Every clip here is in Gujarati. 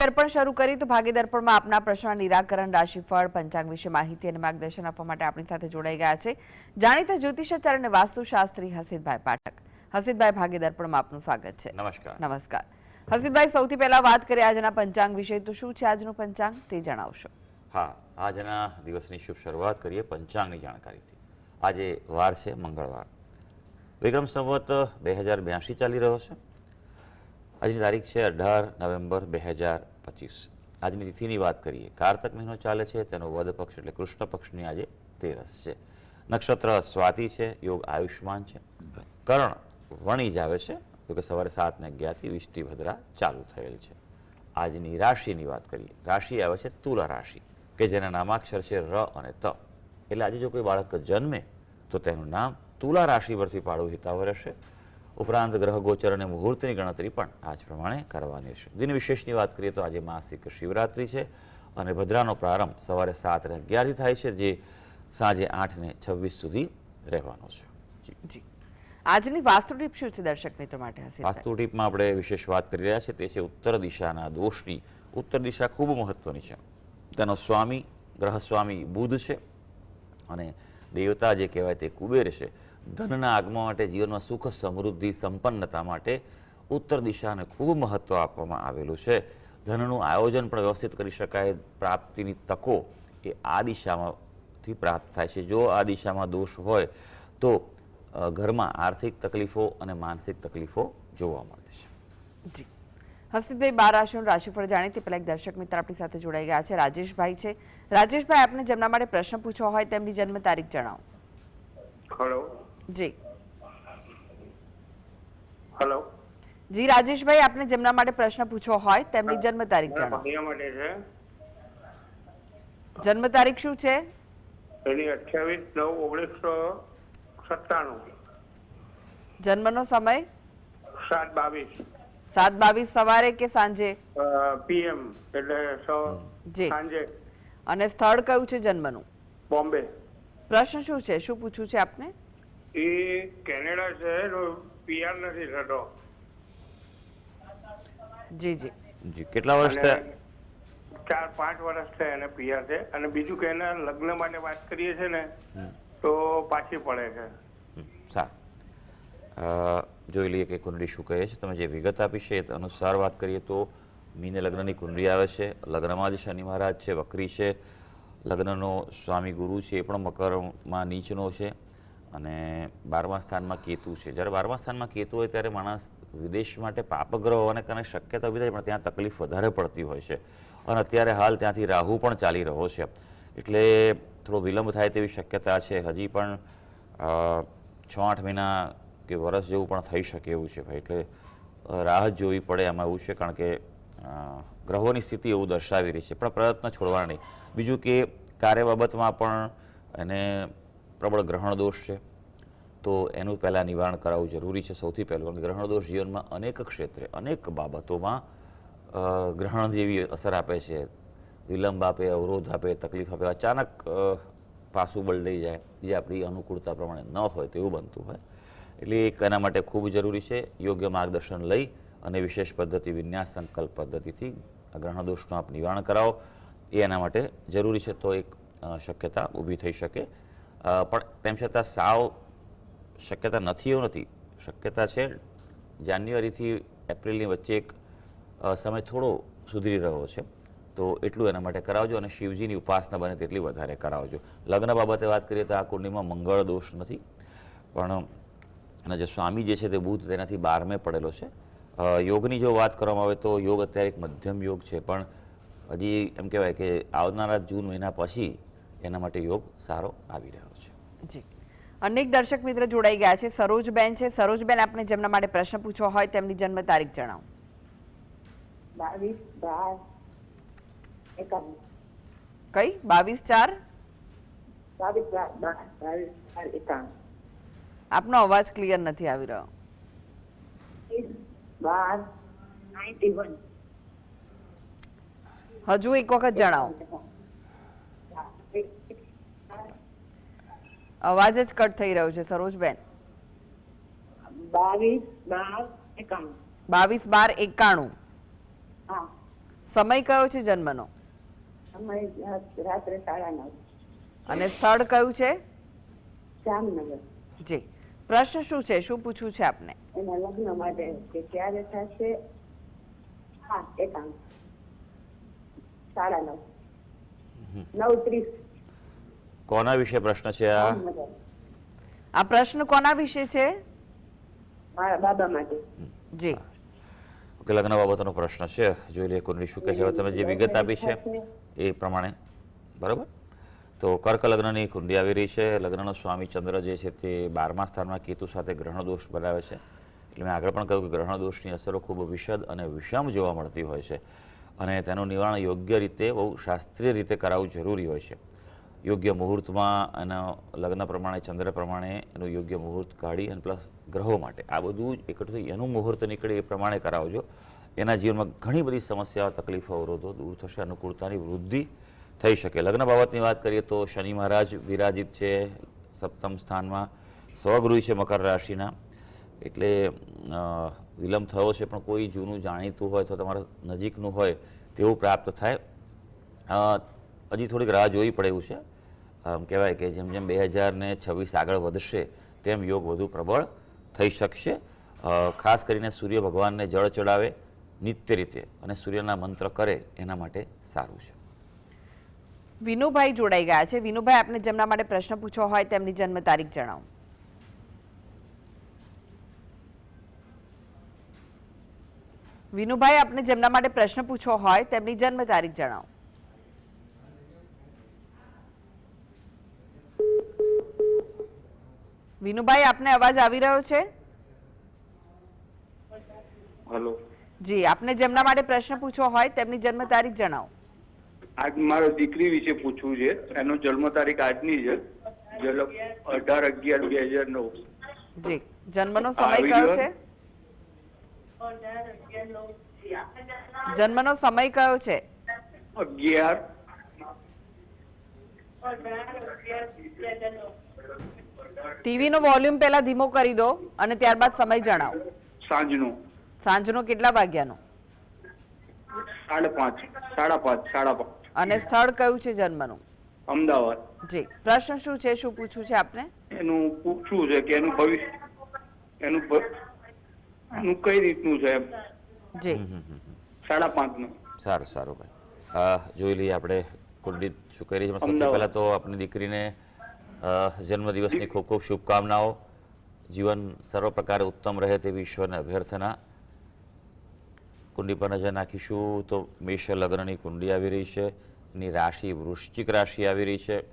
દર્પણ શરૂ કરી તો ભાગ્ય દર્પણમાં આપના પ્રશ્નના નિરાકરણ, રાશિફળ, પંચાંગ વિશે માહિતી અને માર્ગદર્શન આપવા માટે આપણી સાથે જોડાઈ ગયા છે જાણીતા જ્યોતિષાચાર્ય અને વાસ્તુશાસ્ત્રી હસીતભાઈ પાઠક. હસીતભાઈ, ભાગ્ય દર્પણમાં આપનું સ્વાગત છે. નમસ્કાર. નમસ્કાર. હસીતભાઈ, સૌથી પહેલા વાત કરીએ આજના પંચાંગ વિશે, તો શું છે આજનું પંચાંગ તે જણાવશો? હા, આજના દિવસની શુભ શરૂઆત કરીએ પંચાંગની જાણકારીથી. આજે વાર છે મંગળવાર, વિક્રમ સંવત 2082 ચાલી રહ્યો છે. આજની તારીખ છે 18 નવેમ્બર 2025. આજની તિથિની વાત કરીએ, કારતક મહિનો ચાલે છે, તેનો વદ પક્ષ એટલે કૃષ્ણ પક્ષની આજે 13 છે. નક્ષત્ર સ્વાતિ છે, યોગ આયુષ્માન છે, કરણ વણિજ આવે છે, તો કે સવારે 7:11 વિષ્ટિભદ્રા ચાલુ થયેલ છે. આજની રાશિની વાત કરીએ, રાશિ આવે છે તુલા રાશિ, કે જેના નામાક્ષર છે ર અને ત. એટલે આજે જો કોઈ બાળક જન્મે તો તેનું નામ તુલા રાશિ પરથી પાડવું હિતાવહ રહેશે. ઉપરાંત ગ્રહ ગોચર અને મુહૂર્તની ગણતરી પણ આ જ પ્રમાણે કરવાની છે. દિન વિશેષની વાત કરીએ તો આજે માસિક શિવરાત્રિ છે અને ભદ્રાનો પ્રારંભ સવારે 7:11 થાય છે, જે સાંજે 8:26 સુધી રહેવાનો છે. જી, આજની વાસ્તુ ટીપ શું છે દર્શક મિત્રો માટે? વાસ્તુ ટીપમાં આપણે વિશેષ વાત કરી રહ્યા છીએ, તે છે ઉત્તર દિશાના દોષની. ઉત્તર દિશા ખૂબ મહત્વની છે. તેનો સ્વામી ગ્રહ સ્વામી બુધ છે અને દેવતા જે કહેવાય તે કુબેર છે. ધનના આગમન માટે, જીવનમાં સુખ સમૃદ્ધિ સંપન્નતા માટે ઉત્તર દિશાને ખૂબ મહત્વ આપવામાં આવેલું છે. ધનનું આયોજન પણ વ્યવસ્થિત કરી શકાય. પ્રાપ્તિની તકો એ આ દિશામાંથી પ્રાપ્ત થાય છે. જો આ દિશામાં દોષ હોય તો ઘરમાં આર્થિક તકલીફો અને માનસિક તકલીફો જોવા મળે છે. જી, હસીતભાઈ, 12 રાશિનું રાશિફળ જાણીએ તે પહેલા એક દર્શક મિત્ર આપણી સાથે જોડાઈ ગયા છે, રાજેશભાઈ છે. રાજેશભાઈ, આપને જેમના માટે પ્રશ્ન પૂછવો હોય તેમની જન્મ તારીખ જણાવો. હેલો. જી હેલો. જી રાજેશભાઈ, આપને જેમના માટે પ્રશ્ન પૂછવો હોય તેમની જન્મ તારીખ જણાવો. ભાગ્ય માટે છે. જન્મ તારીખ શું છે? એની 28/9/1997. જન્મનો સમય? 7:22 7:22 સવારે કે સાંજે? PM એટલે જી. સાંજે. અને સ્થળ કયું છે જન્મનું? બોમ્બે. પ્રશ્ન શું છે, શું પૂછવું છે આપને? એ કેનેડા છે, PR નથી થતો. જી જી જી, કેટલા વર્ષ થયા? 4-5 વર્ષ થયા એને PR છે. અને બીજું કે એના લગ્ન માટે વાત કરીએ છે ને તો પાછી પડે છે. સારું, જોઈ લઈએ કે કુંડળી શું કહે છે. તમે જે વિગત આપી છે એ અનુસાર વાત કરીએ તો મીને લગ્નની કુંડળી આવે છે. લગ્નમાં જ શનિ મહારાજ છે, વક્રી છે. લગ્નનો સ્વામી ગુરુ છે, એ પણ મકરમાં નીચનો છે અને 12મા સ્થાનમાં કેતુ છે. જ્યારે 12મા સ્થાનમાં કેતુ હોય ત્યારે માણસ વિદેશ માટે પાપગ્રહ હોવાને કારણે શક્યતા ઊભી થાય, પણ ત્યાં તકલીફ વધારે પડતી હોય છે. અને અત્યારે હાલ ત્યાંથી રાહુ પણ ચાલી રહ્યો છે, એટલે થોડો વિલંબ થાય તેવી શક્યતા છે. હજી પણ 6-8 મહિના કે વર્ષ જેવું પણ થઈ શકે એવું છે ભાઈ, એટલે રાહ જોવી પડે એમાં એવું છે, કારણ કે ગ્રહોની સ્થિતિ એવું દર્શાવી રહી છે. પણ પ્રયત્ન છોડવા નહીં. બીજું કે કાર્ય બાબતમાં પણ એને પ્રબળ ગ્રહણ દોષ છે, તો એનું પહેલાં નિવારણ કરાવવું જરૂરી છે સૌથી પહેલું. કારણ કે ગ્રહણ દોષ જીવનમાં અનેક ક્ષેત્રે અનેક બાબતોમાં ગ્રહણ જેવી અસર આપે છે. વિલંબ આપે, અવરોધ આપે, તકલીફ આપે, અચાનક પાસું બદલાઈ જાય, જે આપણી અનુકૂળતા પ્રમાણે ન હોય તેવું બનતું હોય. એટલે એક એના માટે ખૂબ જરૂરી છે યોગ્ય માર્ગદર્શન લઈ અને વિશેષ પદ્ધતિ, વિન્યાસ સંકલ્પ પદ્ધતિથી ગ્રહણ દોષનું આપ નિવારણ કરાવો, એ એના માટે જરૂરી છે. તો એક શક્યતા ઊભી થઈ શકે, પણ તેમ છતાં સાવ શક્યતા નથી એવું નથી. શક્યતા છે. જાન્યુઆરીથી એપ્રિલની વચ્ચે એક સમય થોડો સુધરી રહ્યો છે, તો એટલું એના માટે કરાવજો અને શિવજીની ઉપાસના બને તેટલી વધારે કરાવજો. લગ્ન બાબતે વાત કરીએ તો આ કુંડળીમાં મંગળ દોષ નથી, પણ અને જે સ્વામી જે છે તે બુધ તેનાથી 12મે પડેલો છે. યોગની જો વાત કરવામાં આવે તો યોગ અત્યારે એક મધ્યમ યોગ છે, પણ હજી એમ કહેવાય કે આવનારા જૂન મહિના પછી એના માટે યોગ સારો આવી રહ્યો છે. જી, અનેક દર્શક મિત્ર જોડાઈ ગયા છે. સરોજબેન છે. સરોજબેન, આપને જેમના માટે પ્રશ્ન પૂછવો હોય તેમની જન્મ તારીખ જણાવો. 22/12/51. કઈ? 22/4? 22/12/51. આપનો અવાજ ક્લિયર નથી આવી રહ્યો. 12/91. હજુ એક વખત જણાવો. અવાજ જ કટ થઈ રહ્યો છે સરોજબેન. 22/12/51. 22/12/91. હા. સમય કયો છે જન્મનો સમય રાત્રે 9:30 અને સ્થળ કયું છે? જામનગર. જી, પ્રશ્ન શું છે, શું પૂછવું છે આપને? એના લગ્ન માટે કે ક્યારે થશે? હા, એકાંત 9:30 9:30 કોના વિશે પ્રશ્ન છે આ? જામનગર. આ પ્રશ્ન કોના વિશે છે? મારા બાબા માટે. જી, ઓકે, લગ્ન બાબતનો પ્રશ્ન છે. જોઈ લઈએ કુંડળી શું કહે છે. હવે તમે જે વિગત આપી છે એ પ્રમાણે, બરાબર. તો કર્ક લગ્નની કુંડળી આવી રહી છે. લગ્નનો સ્વામી ચંદ્ર જે છે તે 12મા સ્થાનમાં કેતુ સાથે ગ્રહણ દોષ બનાવે છે. એટલે મેં આગળ પણ કહ્યું કે ગ્રહણ દોષની અસરો ખૂબ વિશદ અને વિષમ જોવા મળતી હોય છે અને તેનું નિવારણ યોગ્ય રીતે, બહુ શાસ્ત્રીય રીતે કરાવવું જરૂરી હોય છે. યોગ્ય મુહૂર્તમાં એના લગ્ન પ્રમાણે, ચંદ્ર પ્રમાણે એનું યોગ્ય મુહૂર્ત કાઢી અને પ્લસ ગ્રહો માટે આ બધું જ એકઠું થઈ એનું મુહૂર્ત નીકળે એ પ્રમાણે કરાવજો. એના જીવનમાં ઘણી બધી સમસ્યાઓ, તકલીફો, અવરોધો દૂર થશે, અનુકૂળતાની વૃદ્ધિ થઈ શકે. લગ્ન બાબતની વાત કરીએ તો શનિ મહારાજ વિરાજિત છે 7મ સ્થાનમાં, સ્વગૃહી છે મકર રાશિના. એટલે વિલંબ થયો છે પણ કોઈ જૂનું જાણીતું હોય તો તમારા નજીકનું હોય તેવું પ્રાપ્ત થાય. હજી થોડીક રાહ જોવી પડે એવું છે. આમ કહેવાય કે જેમ જેમ 2026 આગળ વધશે તેમ યોગ વધુ પ્રબળ થઈ શકશે. ખાસ કરીને સૂર્ય ભગવાનને જળ ચડાવે નિત્ય રીતે અને સૂર્યના મંત્ર કરે એના માટે સારું છે. વિનુભાઈ જોડાઈ ગયા છે. વિનુભાઈ, આપને જેમના માટે પ્રશ્ન પૂછવો હોય તેમની જન્મ તારીખ જણાવો. વિનુભાઈ, આપને જેમના માટે પ્રશ્ન પૂછવો હોય તેમની જન્મ તારીખ જણાવો. વિનુભાઈ, આપને અવાજ આવી રહ્યો છે? હલો. જી, આપને જેમના માટે પ્રશ્ન પૂછવો હોય તેમની જન્મ તારીખ જણાવો. આજ મારો દીકરી વિશે પૂછવું છે. એનો જન્મ તારીખ આજની છે, 18/11/2009. જી, જન્મનો સમય કયો છે? જન્મનો સમય કયો છે? 11. ટીવી નો વોલ્યુમ પહેલા ધીમો કરી દો અને ત્યારબાદ સમય જણાવો. સાંજનો સાંજનો કેટલા વાગ્યાનો? 5:30 5:30. અને સ્થળ કયું છે જન્મનું? અમદાવાદ. જી, પ્રશ્ન શું છે, શું પૂછવું છે આપને? એનું પૂછવું છે કે એનું ભવિષ્ય, એનું કઈ રીતનું છે એમ. જી, 5:30 નું. સારું સારું ભાઈ. જોઈ લઈએ આપણે કુંડળી શું કરી છે. સૌથી પહેલાં તો આપણી દીકરીને જન્મદિવસની ખૂબ ખૂબ શુભકામનાઓ. જીવન સર્વ પ્રકારે ઉત્તમ રહે તેવી ઈશ્વરને અભ્યર્થના. કુંડળી પર નજર નાખીશું તો મેષ લગ્નની કુંડળી આવી રહી છે. એની રાશિ વૃશ્ચિક રાશિ આવી રહી છે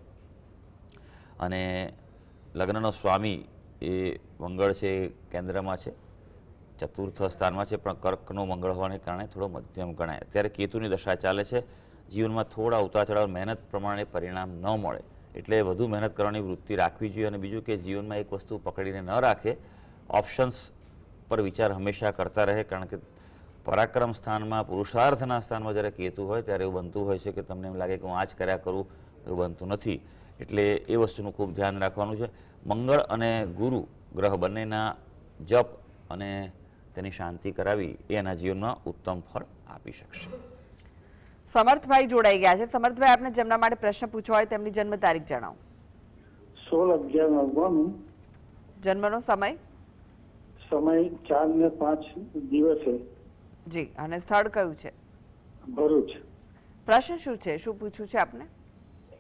અને લગ્નનો સ્વામી એ મંગળ છે, એ કેન્દ્રમાં છે, 4થ સ્થાનમાં છે, પણ કર્કનો મંગળ હોવાને કારણે થોડો મધ્યમ ગણાય. અત્યારે કેતુની દશા ચાલે છે. જીવનમાં થોડા ઉતાર ચઢાવ, મહેનત પ્રમાણે પરિણામ ન મળે એટલે વધુ મહેનત કરવાની વૃત્તિ રાખવી જોઈએ. અને બીજું કે જીવનમાં એક વસ્તુ પકડીને ન રાખે, ઓપ્શન્સ પર વિચાર હંમેશા કરતા રહે. કારણ કે પરાક્રમ સ્થાનમાં, પુરુષાર્થના સ્થાનમાં જ્યારે કેતુ હોય ત્યારે એવું બનતું હોય છે કે તમને એમ લાગે કે હું આ જ કર્યા કરું, એવું બનતું નથી. એટલે એ વસ્તુનું ખૂબ ધ્યાન રાખવાનું છે. મંગળ અને ગુરુ ગ્રહ બંનેના જપ અને તેની શાંતિ કરાવી એ એના જીવનમાં ઉત્તમ ફળ આપી શકશે. સમર્થભાઈ જોડાઈ ગયા છે. સમર્થભાઈ, આપને જેમના માટે પ્રશ્ન પૂછવો હોય તેમની જન્મ તારીખ જણાવો. 16/11/99. જન્મનો સમય? સમય 4 ને 5 દિવસે. જી, અને સ્થળ કયું છે? ભરૂચ. પ્રશ્ન શું છે, શું પૂછવું છે આપને?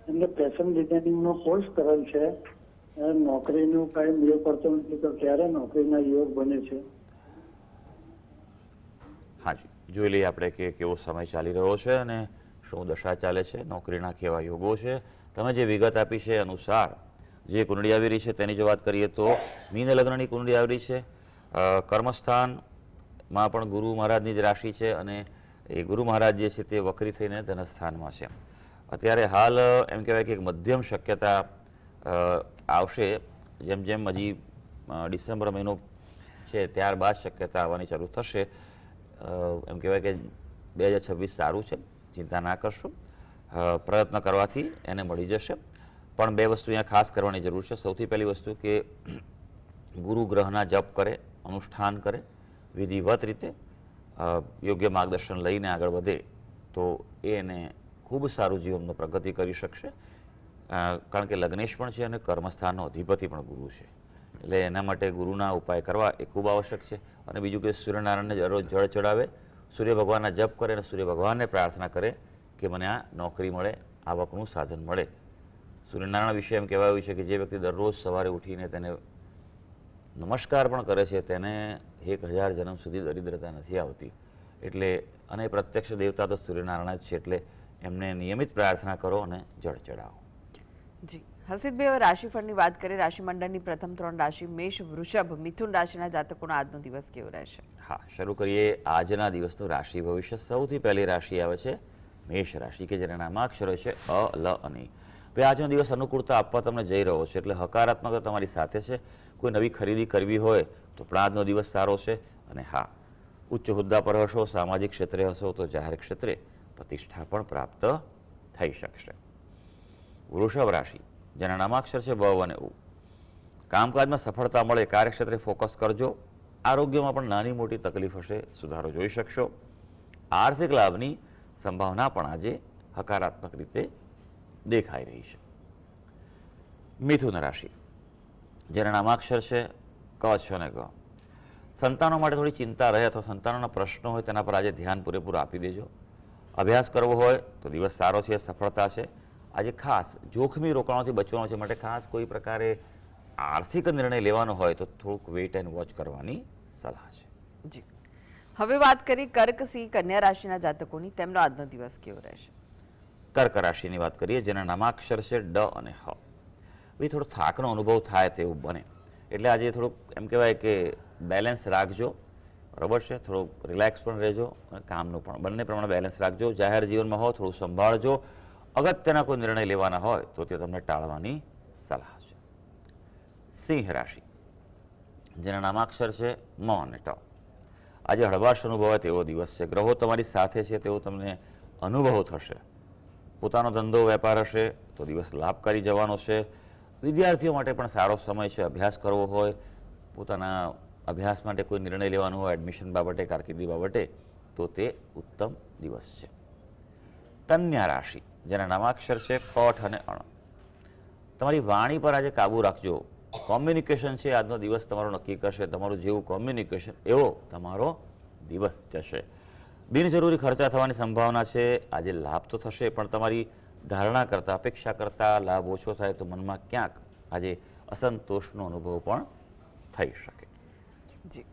એમને ફેશન ડિઝાઇનિંગ નો કોર્સ કરેલ છે. નોકરીનું કઈ મેળ પડતો નથી તો ક્યારે નોકરીના યોગ બને છે? હાજી, જોઈ લઈએ આપણે કે કેવો સમય ચાલી રહ્યો છે અને શું દશા ચાલે છે, નોકરીના કેવા યોગો છે. તમે જે વિગત આપી છે અનુસાર જે કુંડળી આવી રહી છે તેની જો વાત કરીએ તો મીન લગ્નની કુંડળી આવી રહી છે. કર્મસ્થાનમાં પણ ગુરુ મહારાજની જ રાશિ છે અને એ ગુરુ મહારાજ જે છે તે વક્રી થઈને ધનસ્થાનમાં છે. અત્યારે હાલ એમ કહેવાય કે એક મધ્યમ શક્યતા આવશે. જેમ જેમ હજી ડિસેમ્બર મહિનો છે ત્યારબાદ શક્યતા આવવાની ચાલુ થશે. એમ કહેવાય કે 2026 સારું છે, ચિંતા ના કરશો. પ્રયત્ન કરવાથી એને મળી જશે. પણ બે વસ્તુ અહીંયા ખાસ કરવાની જરૂર છે. સૌથી પહેલી વસ્તુ કે ગુરુ ગ્રહના જપ કરે, અનુષ્ઠાન કરે વિધિવત રીતે, યોગ્ય માર્ગદર્શન લઈને આગળ વધે તો એને ખૂબ સારું જીવનમાં પ્રગતિ કરી શકશે. કારણ કે લગ્નેશ પણ છે અને કર્મસ્થાનનો અધિપતિ પણ ગુરુ છે, એટલે એના માટે ગુરુના ઉપાય કરવા એ ખૂબ આવશ્યક છે. અને બીજું કે સૂર્યનારાયણને દરરોજ જળ ચડાવે, સૂર્ય ભગવાનના જપ કરે અને સૂર્ય ભગવાનને પ્રાર્થના કરે કે મને આ નોકરી મળે, આવકનું સાધન મળે. સૂર્યનારાયણ વિશે એમ કહેવાયું છે કે જે વ્યક્તિ દરરોજ સવારે ઉઠીને તેને નમસ્કાર પણ કરે છે તેને 1000 જન્મ સુધી દરિદ્રતા નથી આવતી. એટલે અને પ્રત્યક્ષ દેવતા તો સૂર્યનારાયણ જ છે, એટલે એમને નિયમિત પ્રાર્થના કરો અને જળ ચડાવો. જી હસીદભાઈ, હવે રાશિફળની વાત કરીએ. રાશિમંડળની પ્રથમ 3 રાશિ મેષ, વૃષભ, મિથુન રાશિના જાતકોનો આજનો દિવસ કેવો રહેશે? હા, શરૂ કરીએ આજના દિવસનું રાશિ ભવિષ્ય. સૌથી પહેલી રાશિ આવે છે મેષ રાશિ, કે જેના નામાક્ષરો છે અ, લ અને ઈ. ભાઈ, આજનો દિવસ અનુકૂળતા આપવા તમને જઈ રહ્યો છે, એટલે હકારાત્મકતા તમારી સાથે છે. કોઈ નવી ખરીદી કરવી હોય તો પણ આજનો દિવસ સારો છે. અને હા, ઉચ્ચ હોદ્દા પર હશો, સામાજિક ક્ષેત્રે હશો તો જાહેર ક્ષેત્રે પ્રતિષ્ઠા પણ પ્રાપ્ત થઈ શકશે. વૃષભ રાશિ, જેના નામાક્ષર છે બ અને ઉ. કામકાજમાં સફળતા મળે, કાર્યક્ષેત્રે ફોકસ કરજો. આરોગ્યમાં પણ નાની મોટી તકલીફ હશે, સુધારો જોઈ શકશો. આર્થિક લાભની સંભાવના પણ આજે હકારાત્મક રીતે દેખાઈ રહી છે. મિથુન રાશિ, જેના નામાક્ષર છે ક, છ અને ગ. સંતાનો માટે થોડી ચિંતા રહે અથવા સંતાનોના પ્રશ્નો હોય તેના પર આજે ધ્યાન પૂરેપૂરું આપી દેજો. અભ્યાસ કરવો હોય તો દિવસ સારો છે, સફળતા છે. આજે ખાસ જોખમી રોકાણોથી બચવાનું છે, માટે ખાસ કોઈ પ્રકારે આર્થિક નિર્ણય લેવાનો હોય તો થોડુંક વેઇટ એન્ડ વોચ કરવાની સલાહ છે. જી હવે વાત કરીએ કર્ક, સિંહ, કન્યા રાશિના જાતકોની, તેમનો આજનો દિવસ કેવો રહેશે? કર્ક રાશિની વાત કરીએ, જેના નામાક્ષર છે ડ અને હ. ભાઈ, થોડો થાકનો અનુભવ થાય તેવું બને, એટલે આજે થોડુંક એમ કહેવાય કે બેલેન્સ રાખજો, બરાબર છે. થોડુંક રિલેક્સ પણ રહેજો અને કામનું પણ બંને પ્રમાણે બેલેન્સ રાખજો. જાહેર જીવનમાં હો થોડું સંભાળજો. અગત્યના કોઈ નિર્ણય લેવાના હોય તો તે તમને ટાળવાની સલાહ છે. સિંહ રાશિ, જેના નામાક્ષર છે મ અને ટ. આજે હળવાશ અનુભવાય તેવો દિવસ છે. ગ્રહો તમારી સાથે છે તેવો તમને અનુભવ થશે. પોતાનો ધંધો વેપાર હશે તો દિવસ લાભકારી જવાનો છે. વિદ્યાર્થીઓ માટે પણ સારો સમય છે. અભ્યાસ કરવો હોય, પોતાના અભ્યાસ માટે કોઈ નિર્ણય લેવાનો હોય, એડમિશન બાબતે, કારકિર્દી બાબતે, તો તે ઉત્તમ દિવસ છે. કન્યા રાશિ, જેના નામાક્ષર છે પઠ અને અણ. તમારી વાણી પર આજે કાબુ રાખજો. કોમ્યુનિકેશન છે આજનો દિવસ તમારો નક્કી કરશે. તમારું જેવું કોમ્યુનિકેશન એવો તમારો દિવસ જશે. બિનજરૂરી ખર્ચા થવાની સંભાવના છે. આજે લાભ તો થશે પણ તમારી ધારણા કરતાં, અપેક્ષા કરતાં લાભ ઓછો થાય તો મનમાં ક્યાંક આજે અસંતોષનો અનુભવ પણ થઈ શકે. જી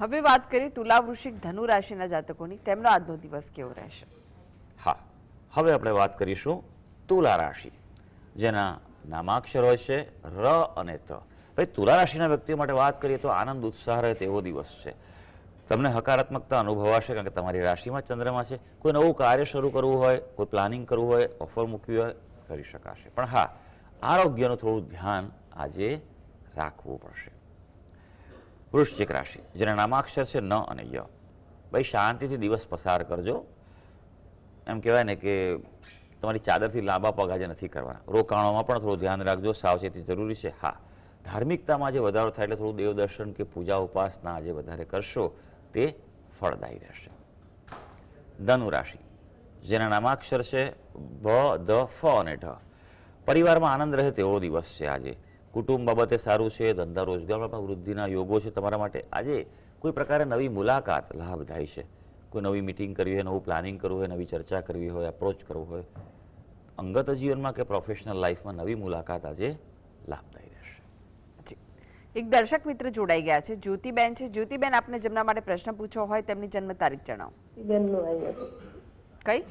હવે વાત કરીએ તુલા, વૃશ્ચિક, ધનુ રાશિના જાતકોની, તેમનો આજનો દિવસ કેવો રહેશે? હા, હવે આપણે વાત કરીશું તુલા રાશિ, જેના નામાક્ષર હોય છે ર અને ત. ભાઈ, તુલા રાશિના વ્યક્તિઓ માટે વાત કરીએ તો આનંદ ઉત્સાહ રહે તેવો દિવસ છે. તમને હકારાત્મકતા અનુભવાશે, કારણ કે તમારી રાશિમાં ચંદ્રમા છે. કોઈ નવું કાર્ય શરૂ કરવું હોય, કોઈ પ્લાનિંગ કરવું હોય, ઓફર મૂકવી હોય, કરી શકાશે. પણ હા, આરોગ્યનું થોડું ધ્યાન આજે રાખવું પડશે. વૃશ્ચિક રાશિ, જેના નામાક્ષર છે ન અને ય. ભાઈ, શાંતિથી દિવસ પસાર કરજો. એમ કહેવાય ને કે તમારી ચાદરથી લાંબા પગ આજે નથી કરવાના. રોકાણોમાં પણ થોડું ધ્યાન રાખજો, સાવચેતી જરૂરી છે. હા, ધાર્મિકતામાં આજે વધારો થાય એટલે થોડું દેવદર્શન કે પૂજા ઉપાસના આજે વધારે કરશો, તે ફળદાયી રહેશે. ધનુ રાશિ, જેના નામાક્ષર છે ભ, દ, ફ અને ઢ. પરિવારમાં આનંદ રહે તેવો દિવસ છે આજે. કુટુંબ બાબતે સારું છે. ધંધા રોજગારમાં પણ વૃદ્ધિના યોગો છે તમારા માટે. આજે કોઈ પ્રકારે નવી મુલાકાત લાભદાયી છે. કોઈ નવી મિટિંગ કરવી હોય, નવું પ્લાનિંગ કરવું હોય, નવી ચર્ચા કરવી હોય, અપ્રોચ કરવું હોય, અંગત જીવનમાં કે પ્રોફેશનલ લાઈફમાં નવી મુલાકાત આજે લાભદાયી રહેશે. એક દર્શક મિત્ર જોડાઈ ગયા છે, જ્યોતિબેન છે. જ્યોતિબેન, આપને જેમના માટે પ્રશ્ન પૂછવો હોય તેમની જન્મ તારીખ જણાવો. કઈ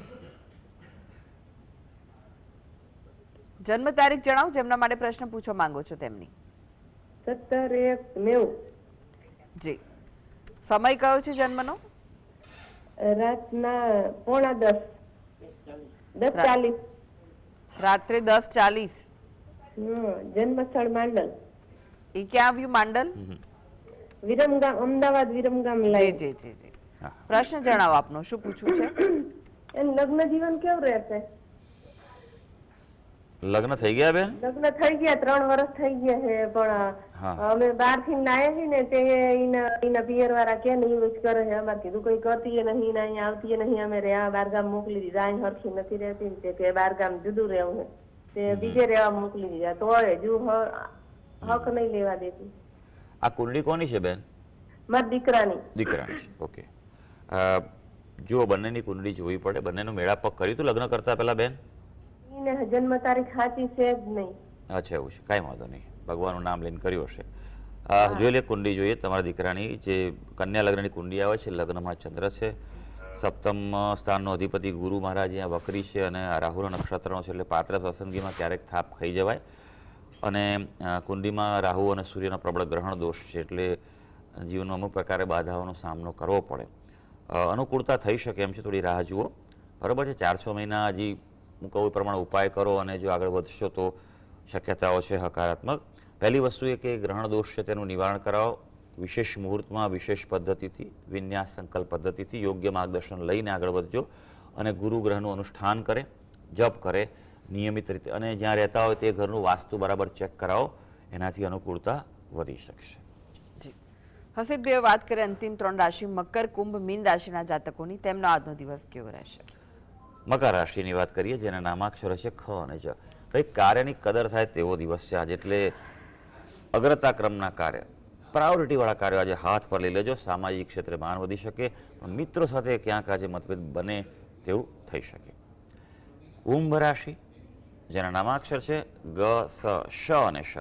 જન્મ તારીખ જણાવો જેમના માટે પ્રશ્ન પૂછવા માંગો છો તેમની. 17/1/90. જી સમય કયો છે જન્મનો? રાતના 9:45. 10:40. રાત્રે 10:40. જન્મ સ્થળ માંડલ. એ ક્યાં આવ્યું માંડલ? વિરમગામ, અમદાવાદ વિરમગામ જી લાઈન. જી જી જી. પ્રશ્ન જણાવો આપનો, શું પૂછવું છે? એનું લગ્ન જીવન કેવું રહેશે? લગ્ન થઈ ગયા બેન? લગ્ન થઈ ગયા 3 વર્ષ થઈ ગયા છે હા. પણ અમે બહાર થી નાયા છીએ ને તે એના પિયર વાળા કે નહીં યુઝ કરે છે. અમારે કીધું કઈ કરતી નહીં ને અહીંયા આવતી નહીં. અમે રહ્યા બારગામ મોકલી દીધા. અહીં હરખી નથી રહેતી ને તે કે બારગામ જુદું રહેવું છે તે બીજે રહેવા મોકલી દીધા. તો હજુ હક નહીં લેવા દેતી. આ કુંડળી કોની છે બેન? મારા દીકરાની. દીકરાની છે. ઓકે. જુઓ, બંનેની કુંડળી જોવી પડે. બંનેનું મેળાપક કર્યું હતું લગ્ન કરતા પહેલા બેન? એને જન્મ તારીખ સાચી છે જ નહીં. અચ્છા, એવું છે. કાંઈ વાંધો નહીં, ભગવાનનું નામ લઈને કર્યું હશે. જોઈ લે કુંડળી જોઈએ તમારા દીકરાની. જે કન્યા લગ્નની કુંડળી આવે છે, લગ્નમાં ચંદ્ર છે, સપ્તમ સ્થાનનો અધિપતિ ગુરુ મહારાજ અહીંયા વક્રી છે અને રાહુલ નક્ષત્રનો છે, એટલે પાત્ર પસંદગીમાં ક્યારેક થાપ ખાઈ જવાય. અને કુંડળીમાં રાહુ અને સૂર્યનો પ્રબળ ગ્રહણ દોષ છે, એટલે જીવનમાં અમુક પ્રકારે બાધાઓનો સામનો કરવો પડે. અનુકૂળતા થઈ શકે એમ છે, થોડી રાહ જુઓ. બરાબર છે. 4-6 મહિના હજી હું કહું એ પ્રમાણે ઉપાય કરો અને જો આગળ વધશો તો શક્યતાઓ છે હકારાત્મક. પહેલી વસ્તુ એ કે ગ્રહણ દોષ છે તેનું નિવારણ કરાવો. વિશેષ મુહૂર્તમાં વિશેષ પદ્ધતિથી, વિન્યાસ સંકલ્પ પદ્ધતિથી યોગ્ય માર્ગદર્શન લઈને આગળ વધજો. અને ગુરુ ગ્રહનું અનુષ્ઠાન કરે, જપ કરે નિયમિત રીતે, અને જ્યાં રહેતા હોય તે ઘરનું વાસ્તુ બરાબર ચેક કરાવો. એનાથી અનુકૂળતા વધી શકશે. જી હસીદભાઈએ વાત કરી અંતિમ 3 રાશિ મકર, કુંભ, મીન રાશિના જાતકોની. તેમનો આજનો દિવસ કેવો રહેશે? મકર રાશિની વાત કરીએ, જેના નામાક્ષરો છે ખ અને જ. કંઈક કાર્યની કદર થાય તેવો દિવસ છે આજે. એટલે અગ્રતા ક્રમના કાર્ય, પ્રાયોરિટીવાળા કાર્યો આજે હાથ પર લઈ લેજો. સામાજિક ક્ષેત્રે માન વધી શકે, પણ મિત્રો સાથે ક્યાંક આજે મતભેદ બને તેવું થઈ શકે. કુંભ રાશિ, જેના નામાક્ષર છે ગ, સ, શ અને શ.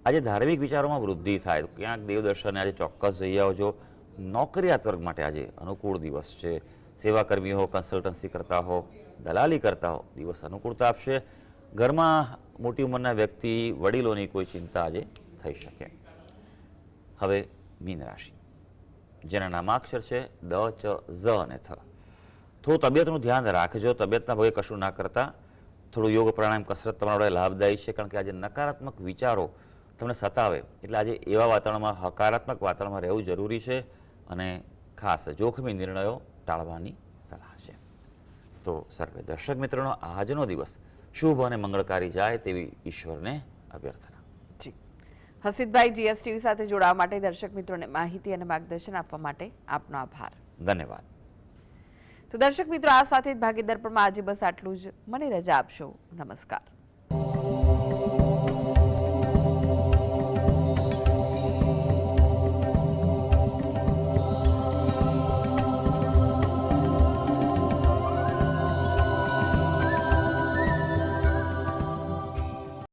આજે ધાર્મિક વિચારોમાં વૃદ્ધિ થાય. ક્યાંક દેવદર્શને આજે ચોક્કસ જઈ આવજો. નોકરિયાત વર્ગ માટે આજે અનુકૂળ દિવસ છે. સેવાકર્મી હો, કન્સલ્ટન્સી કરતા હો, દલાલી કરતા હો, દિવસ અનુકૂળતા આપશે. ઘરમાં મોટી ઉંમરના વ્યક્તિ, વડીલોની કોઈ ચિંતા આજે થઈ શકે. હવે મીન રાશિ, જેના નામાક્ષર છે દ, ચ, ઝ અને થ. થોડું તબિયતનું ધ્યાન રાખજો. તબિયતના ભોગે કશું ના કરતા. થોડું યોગ પ્રાણાયામ કસરત તમારા માટે લાભદાયી છે, કારણ કે આજે નકારાત્મક વિચારો તમને સતાવે. એટલે આજે એવા વાતાવરણમાં, હકારાત્મક વાતાવરણમાં રહેવું જરૂરી છે અને ખાસ જોખમી નિર્ણયો ટાળવાની સલાહ છે. તો સર્વે દર્શક મિત્રોનો આજનો દિવસ શુભ અને મંગળકારી જાય તેવી ઈશ્વરને અભ્યર્થના. જી હસીદભાઈ, જીએસટીવી સાથે જોડાવા માટે, દર્શક મિત્રોને માહિતી અને માર્ગદર્શન આપવા માટે આપનો આભાર. ધન્યવાદ. તો દર્શક મિત્રો, આ સાથે જ ભાગીદાર પણ આજે બસ આટલું જ. મને રજા આપશો. નમસ્કાર.